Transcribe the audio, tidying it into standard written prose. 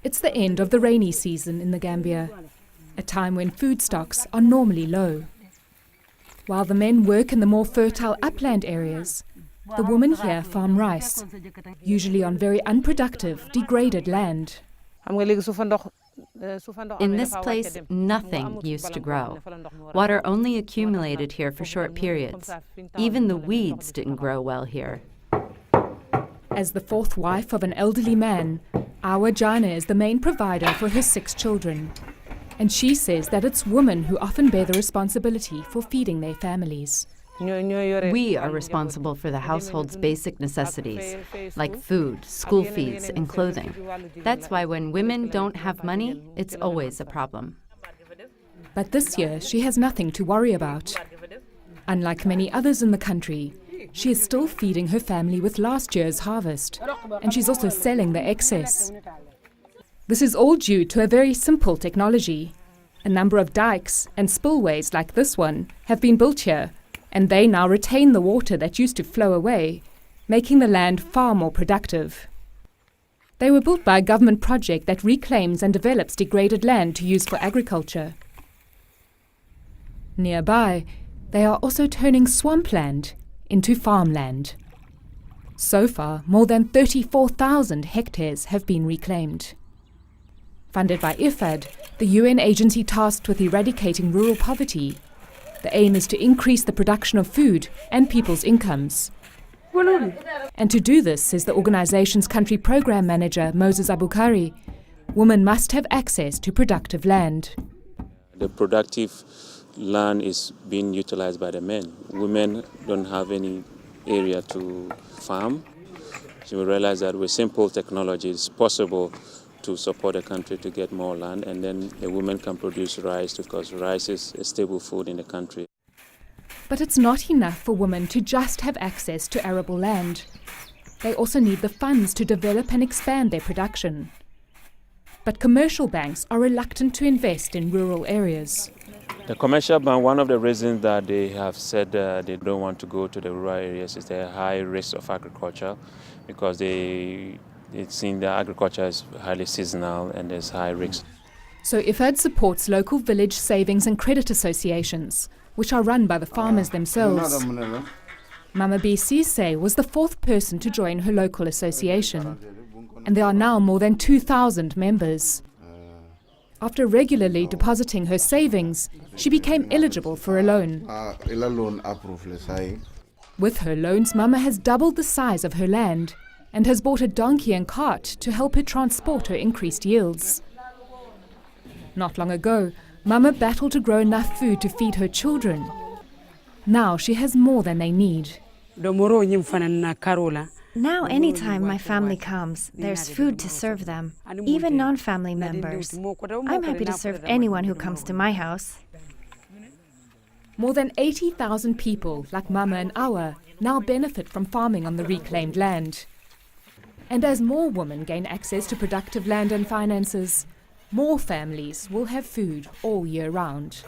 It's the end of the rainy season in the Gambia, a time when food stocks are normally low. While the men work in the more fertile upland areas, the women here farm rice, usually on very unproductive, degraded land. In this place, nothing used to grow. Water only accumulated here for short periods. Even the weeds didn't grow well here. As the fourth wife of an elderly man, Awa Jagne is the main provider for her 6 children. And she says that it's women who often bear the responsibility for feeding their families. We are responsible for the household's basic necessities, like food, school fees, and clothing. That's why when women don't have money, it's always a problem. But this year, she has nothing to worry about. Unlike many others in the country, she is still feeding her family with last year's harvest, and she's also selling the excess. This is all due to a very simple technology. A number of dikes and spillways like this one have been built here, and they now retain the water that used to flow away, making the land far more productive. They were built by a government project that reclaims and develops degraded land to use for agriculture. Nearby, they are also turning swampland into farmland. So far, more than 34,000 hectares have been reclaimed. Funded by IFAD, the UN agency tasked with eradicating rural poverty, the aim is to increase the production of food and people's incomes. And to do this, says the organization's country program manager, Moses Abukari, women must have access to productive land. The productive land is being utilized by the men. Women don't have any area to farm. So we realize that with simple technology, it's possible to support the country to get more land, and then the women can produce rice because rice is a staple food in the country. But it's not enough for women to just have access to arable land. They also need the funds to develop and expand their production. But commercial banks are reluctant to invest in rural areas. The commercial bank, one of the reasons that they have said they don't want to go to the rural areas is the high risk of agriculture, because it's seen that agriculture is highly seasonal and there's high risk. So IFAD supports local village savings and credit associations, which are run by the farmers themselves. Mama B. Sise was the 4th person to join her local association, and there are now more than 2,000 members. After regularly depositing her savings, she became eligible for a loan. With her loans, Mama has doubled the size of her land and has bought a donkey and cart to help her transport her increased yields. Not long ago, Mama battled to grow enough food to feed her children. Now she has more than they need. Now anytime my family comes, there's food to serve them, even non-family members. I'm happy to serve anyone who comes to my house. More than 80,000 people, like Mama and Awa, now benefit from farming on the reclaimed land. And as more women gain access to productive land and finances, more families will have food all year round.